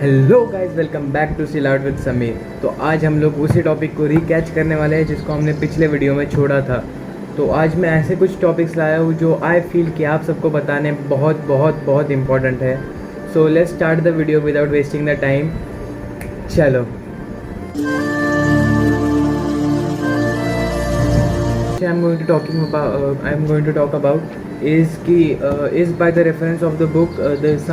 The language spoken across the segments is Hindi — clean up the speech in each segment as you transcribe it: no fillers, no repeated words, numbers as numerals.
Hello guys, welcome back to chill out with Sameer. तो आज हम लोग उसी टॉपिक को रीकैच करने वाले हैं जिसको हमने पिछले वीडियो में छोड़ा था। तो आज मैं ऐसे कुछ टॉपिक्स लाया हूँ जो आई फील कि आप सबको बताने बहुत बहुत बहुत इंपॉर्टेंट है। So let's start the video without wasting the time. चलो, I am going to talk about is by the reference of the book. There is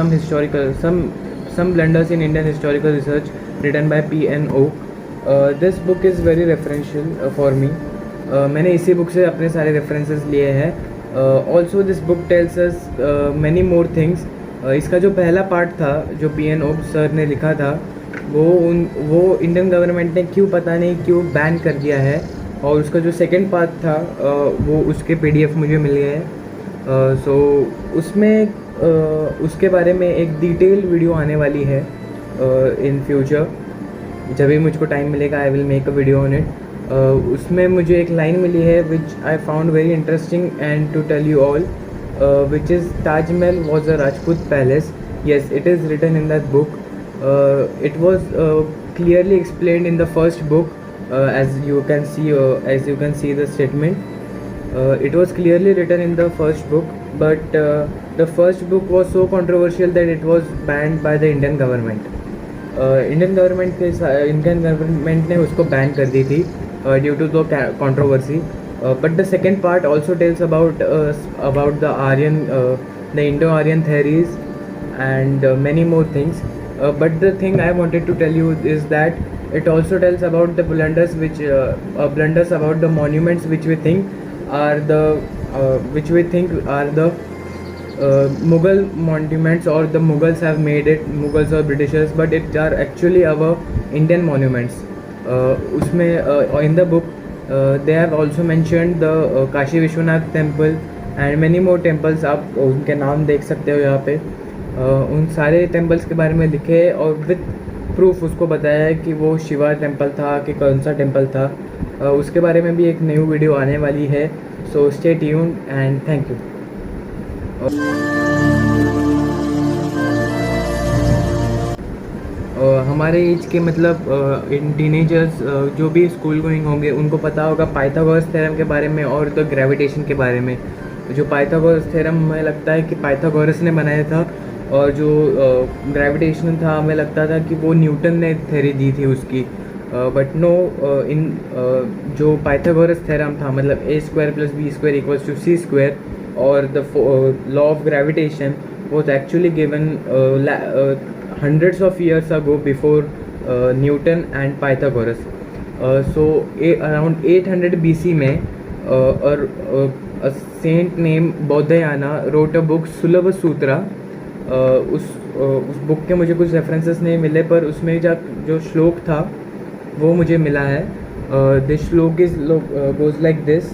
some blunders in Indian historical research written by P.N.O. This book is very referential for me. मैंने इसी बुक से अपने सारे रेफरेंसेस लिए हैं। Also this book tells us many more things. इसका जो पहला पार्ट था जो P.N.O. सर ने लिखा था वो इंडियन गवर्नमेंट ने पता नहीं क्यों बैन कर दिया है, और उसका जो सेकंड पार्ट था वो उसके PDF मुझे मिल गए हैं। सो उसमें उसके बारे में एक डिटेल्ड वीडियो आने वाली है इन फ्यूचर। जब भी मुझको टाइम मिलेगा I will make a video on it. उसमें मुझे एक लाइन मिली है which I found very interesting and to tell you all, which is Taj Mahal was a Rajput palace. Yes, it is written in that book. It was clearly explained in the first book, as you can see the statement. It was clearly written in the first book, but the first book was so controversial that it was banned by the Indian government. Indian government ने उसको बैन कर दी थी due to the controversy. But the second part also tells about the Indo-Aryan theories and many more things. But the thing I wanted to tell you is that it also tells about the blunders about the monuments which we think are the Mughal monuments, or the Mughals have made it, Mughals or Britishers, but it are actually our Indian monuments. उसमें in the book they have also mentioned the Kashi Vishwanath temple and many more temples. आप उनके नाम देख सकते हो यहाँ पे। उन सारे टेम्पल्स के बारे में लिखे और विद प्रूफ उसको बताया है कि वो शिवा टेम्पल था कि कौन सा टेम्पल था। उसके बारे में भी एक न्यू वीडियो आने वाली है। So stay tuned and thank you. हमारे एज के मतलब इन टीनेजर्स जो भी स्कूल गोइंग होंगे उनको पता होगा पाइथागोरस थ्योरम के बारे में और द ग्रेविटेशन के बारे में। जो पाइथागोरस थ्योरम हमें लगता है कि पाइथागोरस ने बनाया था, और जो ग्रेविटेशन था हमें लगता था कि वो न्यूटन ने थ्योरी दी थी उसकी। बट नो, जो पाइथागोरस थ्योरम था मतलब a² + b² = c², और the law of gravitation was actually given hundreds of years ago before Newton and Pythagoras. So around 800 BC में a saint named Bodhayana wrote a book Sulava Sutra. उस बुक के मुझे कुछ रेफरेंसेस नहीं मिले, पर उसमें जो श्लोक था वो मुझे मिला है। दिस श्लोक गोज लाइक दिस।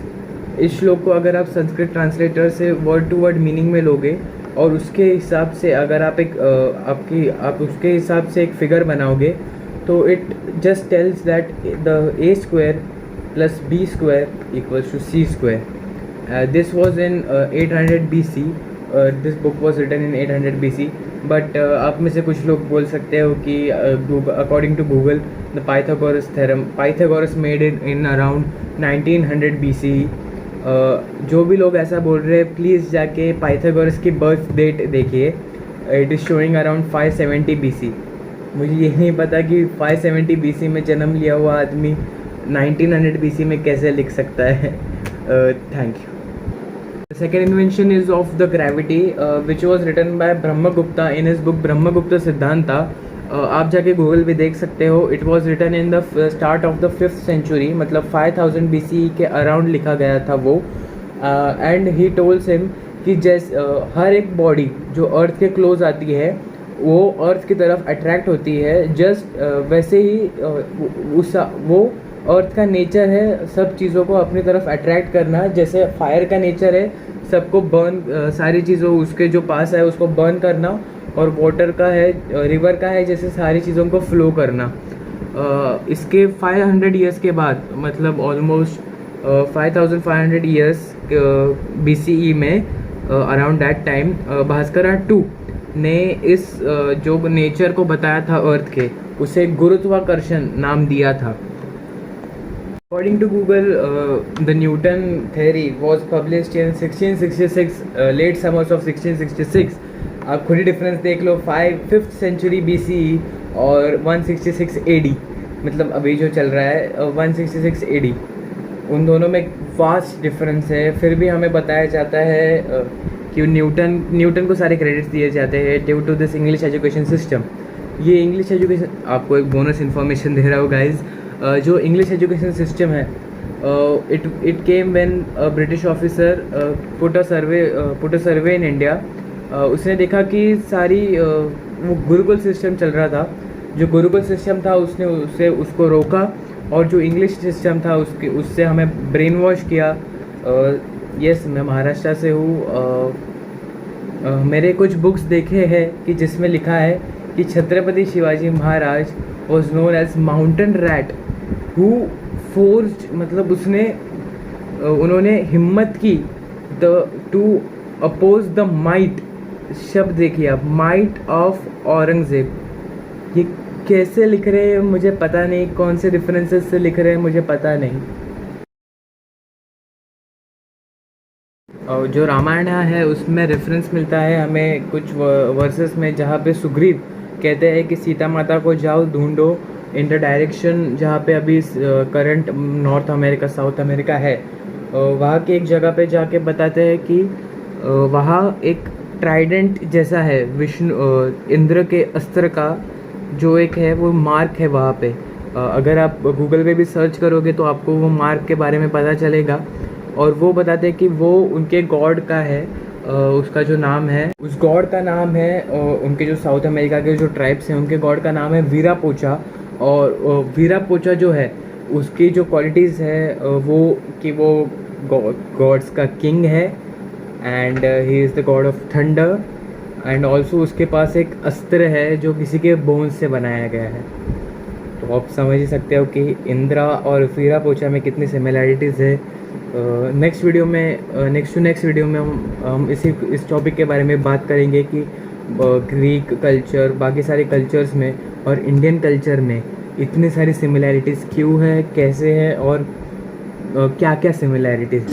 इस श्लोक को अगर आप संस्कृत ट्रांसलेटर से वर्ड टू वर्ड मीनिंग में लोगे और उसके हिसाब से अगर आप उसके हिसाब से एक फिगर बनाओगे तो it just tells that the a² + b² = c². This was in 800 BC. This book was written in 800 BC. But आप में से कुछ लोग बोल सकते हो कि according to Google, the Pythagoras made it in around 1900 BC. जो भी लोग ऐसा बोल रहे हैं प्लीज़ जाके पाइथागोरस की बर्थ डेट देखिए। It is showing around 570 BC. मुझे ये नहीं पता कि 570 BC में जन्म लिया हुआ आदमी 1900 BC में कैसे लिख सकता है। Thank you. The second invention is of the gravity, which was written by Brahmagupta in his book Brahmagupta Siddhanta. आप जाके गूगल पे देख सकते हो। It was written in the start of the 5th century, मतलब 5000 BC के अराउंड लिखा गया था वो। एंड ही टोल्स हिम कि हर एक बॉडी जो अर्थ के क्लोज आती है वो अर्थ की तरफ अट्रैक्ट होती है। जस्ट वैसे ही वो अर्थ का नेचर है सब चीज़ों को अपनी तरफ अट्रैक्ट करना। जैसे फायर का नेचर है सबको बर्न, सारी चीज़ों उसके जो पास है उसको बर्न करना, और वाटर का है, रिवर का है जैसे सारी चीज़ों को फ्लो करना। इसके 500 ईयर्स के बाद मतलब ऑलमोस्ट 5500 ईयर्स BCE में अराउंड दैट टाइम भास्करा 2 ने इस जो नेचर को बताया था अर्थ के, उसे गुरुत्वाकर्षण नाम दिया था। According to Google, the Newton theory was published in 1666, late summers of 1666. आप खुद ही डिफरेंस देख लो, 5th century BCE और 166 AD, मतलब अभी जो चल रहा है 166 AD, उन दोनों में वास्ट डिफरेंस है। फिर भी हमें बताया जाता है कि न्यूटन को सारे क्रेडिट्स दिए जाते हैं due to this English education system. ये इंग्लिश एजुकेशन, आपको एक बोनस इन्फॉर्मेशन दे रहा हूँ गाइज, जो इंग्लिश एजुकेशन सिस्टम है, it came when British officer put a survey in India. उसने देखा कि सारी वो गुरुकुल सिस्टम चल रहा था, जो गुरुकुल सिस्टम था उसने उसको रोका, और जो इंग्लिश सिस्टम था उससे हमें ब्रेन वॉश किया। यस, मैं महाराष्ट्र से हूँ। मेरे कुछ बुक्स देखे हैं कि जिसमें लिखा है कि Chhatrapati Shivaji Maharaj was known as mountain rat who forced, मतलब उन्होंने हिम्मत की टू अपोज द माइट, शब्द देखिए आप, माइट ऑफ औरंगजेब। ये कैसे लिख रहे हैं मुझे पता नहीं, कौन से रेफरेंसेस से लिख रहे हैं मुझे पता नहीं। और जो रामायण है उसमें रेफरेंस मिलता है हमें कुछ वर्सेस में, जहाँ पे सुग्रीव कहते हैं कि सीता माता को जाओ ढूंढो इन द डायरेक्शन जहाँ पे अभी current north America south America है। वहाँ की एक जगह पे जाके बताते हैं कि वहाँ एक ट्राइडेंट जैसा है विष्णु इंद्र के अस्त्र का जो एक है वो मार्क है वहाँ पे। अगर आप गूगल पे भी सर्च करोगे तो आपको वो मार्क के बारे में पता चलेगा। और वो बताते हैं कि वो उनके गॉड का है, उसका जो नाम है, उस गॉड का नाम है, उनके जो साउथ अमेरिका के जो ट्राइब्स हैं उनके गॉड का नाम है वीरापोचा। और वीरापोचा जो है उसकी जो क्वालिटीज़ है वो कि वो गॉड्स का किंग है, and he is the God of thunder, and also उसके पास एक अस्त्र है जो किसी के बोन्स से बनाया गया है। तो आप समझ ही सकते हो कि इंद्रा और वीरापोचा में कितनी सिमिलैरिटीज़ है। नेक्स्ट वीडियो में हम इस टॉपिक के बारे में बात करेंगे कि ग्रीक कल्चर, बाकी सारे कल्चर्स में और इंडियन कल्चर में इतनी सारी सिमिलैरिटीज़ क्यों है, कैसे है, और क्या क्या सिमिलैरिटीज़।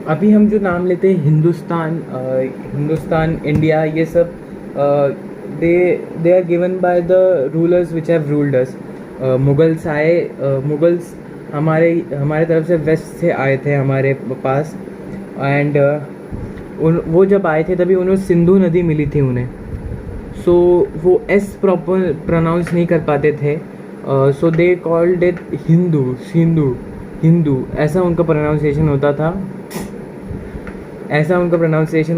अभी हम जो नाम लेते हैं हिंदुस्तान, इंडिया, ये सब they are given by the rulers which have ruled us. Mughals आए, मुगल्स हमारे तरफ से वेस्ट से आए थे हमारे पास, एंड वो जब आए थे तभी उन्हें सिंधु नदी मिली थी उन्हें। सो वो एस प्रॉपर प्रोनाउंस नहीं कर पाते थे, सो दे कॉल्ड इट हिंदू, ऐसा उनका प्रोनाउंसिएशन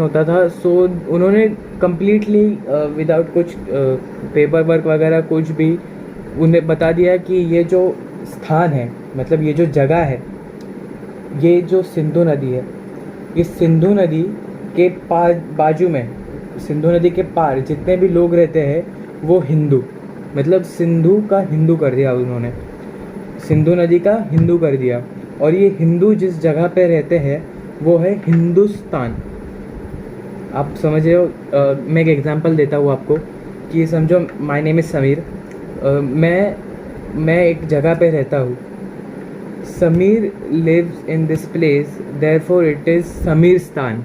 होता था। सो उन्होंने कम्प्लीटली विदाउट कुछ पेपर वर्क वगैरह कुछ भी उन्हें बता दिया कि ये जो स्थान है, मतलब ये जो जगह है, ये जो सिंधु नदी है, इस सिंधु नदी के बाजू में, सिंधु नदी के पार जितने भी लोग रहते हैं वो हिंदू, मतलब सिंधु का हिंदू कर दिया उन्होंने, सिंधु नदी का हिंदू कर दिया। और ये हिंदू जिस जगह पे रहते हैं वो है हिंदुस्तान। आप समझ रहे हो? मैं एक एग्जांपल देता हूँ आपको कि समझो माय नेम इज़ समीर, मैं एक जगह पे रहता हूँ, Sameer lives in this place, therefore it is Sameerstan,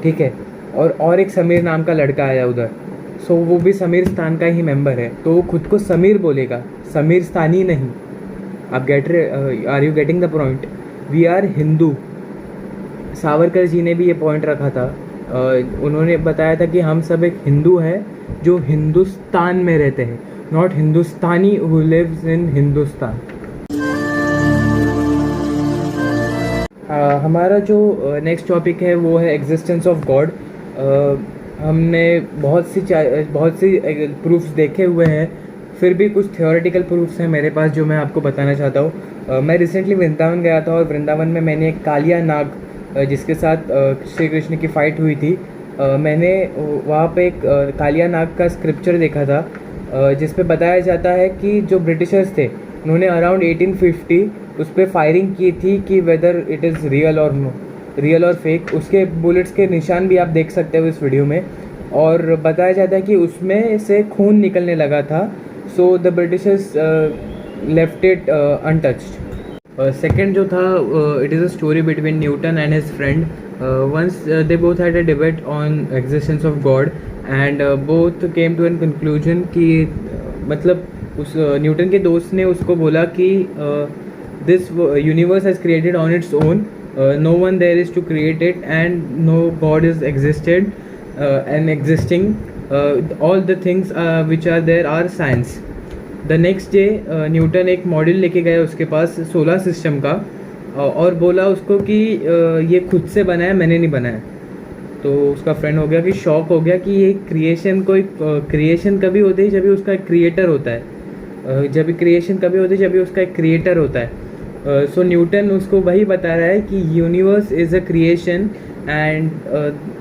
ठीक है। और एक समीर नाम का लड़का आया उधर, सो वो भी समीरस्तान का ही मेंबर है, तो वो खुद को समीर बोलेगा, समीरस्तानी नहीं। आप are you getting the point? We are Hindu. Savarkar ji ने भी ये पॉइंट रखा था, उन्होंने बताया था कि हम सब एक हिंदू हैं जो हिंदुस्तान में रहते हैं, not Hindustani who lives in Hindustan. हमारा जो नेक्स्ट टॉपिक है वो है एग्जिस्टेंस ऑफ गॉड। हमने बहुत सी प्रूफ्स देखे हुए हैं, फिर भी कुछ थियोरेटिकल प्रूफ्स हैं मेरे पास जो मैं आपको बताना चाहता हूँ। मैं रिसेंटली वृंदावन गया था और वृंदावन में मैंने एक कालिया नाग जिसके साथ श्री कृष्ण की फ़ाइट हुई थी, मैंने वहाँ पे एक कालिया नाग का स्क्रिप्चर देखा था, जिस पे बताया जाता है कि जो ब्रिटिशर्स थे उन्होंने अराउंड 1850 उस पर फायरिंग की थी कि वेदर इट इज़ रियल और नो। रियल और फेक, उसके बुलेट्स के निशान भी आप देख सकते हो इस वीडियो में। और बताया जाता है कि उसमें से खून निकलने लगा था, so the Britishers left it untouched. Second जो था, it is a story between Newton and his friend. Once they both had a debate on existence of God and both came to an conclusion कि मतलब उस न्यूटन के दोस्त ने उसको बोला कि this universe has created on its own, no one there is to create it and no god is existed and existing, all the things which are there are science. The next day Newton एक मॉडल लेके गया उसके पास सोलर सिस्टम का, और बोला उसको कि ये खुद से बना है, मैंने नहीं बनाया। तो उसका फ्रेंड हो गया कि शॉक हो गया कि ये क्रिएशन कोई क्रिएशन कभी होती है जब भी उसका एक क्रिएटर होता है, जब भी क्रिएशन कभी होती है जब भी उसका एक क्रिएटर होता है। सो न्यूटन उसको वही बता रहा है कि universe is a creation and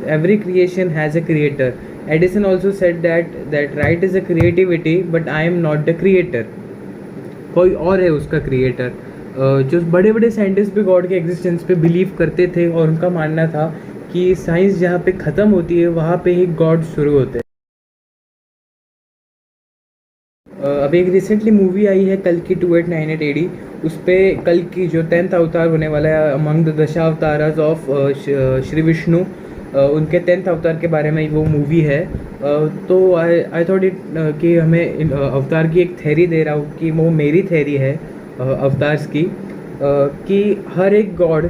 every creation has a creator. Edison also said that right is a creativity but I am not the creator, कोई और है उसका क्रिएटर। जो बड़े बड़े साइंटिस्ट भी गॉड के एग्जिस्टेंस पे बिलीव करते थे और उनका मानना था कि साइंस जहाँ पे ख़त्म होती है वहाँ पे ही गॉड शुरू होते हैं। अभी एक रिसेंटली मूवी आई है कल की 2898 AD, उस पर कल की जो 10th अवतार होने वाला है अमंग द दशावतारास ऑफ श्री विष्णु, उनके 10th अवतार के बारे में वो मूवी है। तो आई थॉट इट कि हमें अवतार की एक थेरी दे रहा हूँ कि वो मेरी थेरी है अवतार्स की, कि हर एक गॉड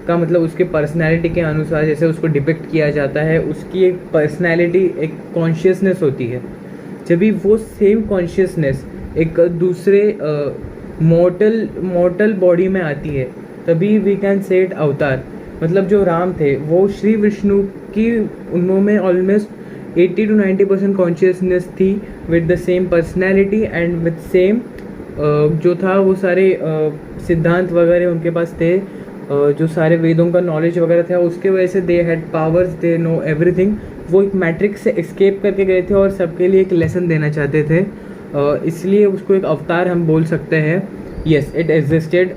का मतलब उसके पर्सनैलिटी के अनुसार जैसे उसको डिपिक्ट किया जाता है, उसकी एक पर्सनैलिटी, एक कॉन्शियसनेस होती है। जब भी वो सेम कॉन्शियसनेस एक दूसरे मॉर्टल बॉडी में आती है तभी वी कैन से इट अवतार। मतलब जो राम थे वो श्री विष्णु की, उनमें ऑलमोस्ट 80 to 90% कॉन्शियसनेस थी with the same personality and with same जो था वो सारे सिद्धांत वगैरह उनके पास थे, जो सारे वेदों का नॉलेज वगैरह था, उसके वजह से they had powers, they know everything. वो एक मैट्रिक्स से एस्केप करके गए थे और सबके लिए एक लेसन देना चाहते थे, इसलिए उसको एक अवतार हम बोल सकते हैं। Yes, it existed.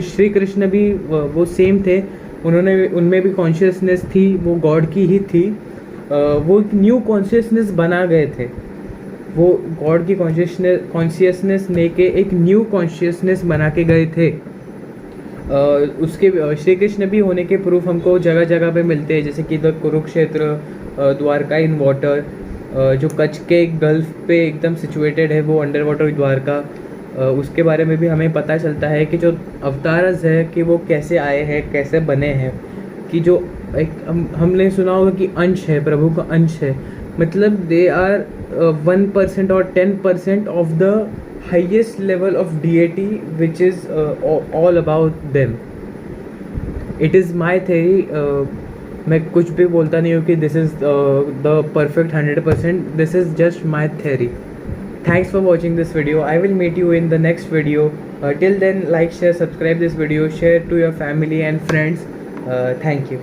Shri Krishna भी वो सेम थे, उन्होंने उनमें भी कॉन्शियसनेस थी, वो गॉड की ही थी। वो एक न्यू कॉन्शियसनेस बना गए थे, वो गॉड की कॉन्शियसनेस लेके एक न्यू कॉन्शियसनेस बना के गए थे। उसके श्री कृष्ण भी होने के प्रूफ हमको जगह जगह पे मिलते हैं, जैसे कि the Kurukshetra, Dwarka in water, जो कच्छ के गल्फ पे एकदम सिचुएटेड है वो अंडर वाटर द्वारका, उसके बारे में भी हमें पता चलता है कि जो अवतारस है कि वो कैसे आए हैं, कैसे बने हैं, कि जो एक हमने सुना होगा कि अंश है, प्रभु का अंश है, मतलब दे आर 1% और 10% of the highest level of deity which is all about them. It is my theory. मैं कुछ भी बोलता नहीं हूँ कि this is the perfect 100%. This is just my theory. Thanks for watching this video. I will meet you in the next video. Till then, like, share, subscribe this video, share to your family and friends. Thank you.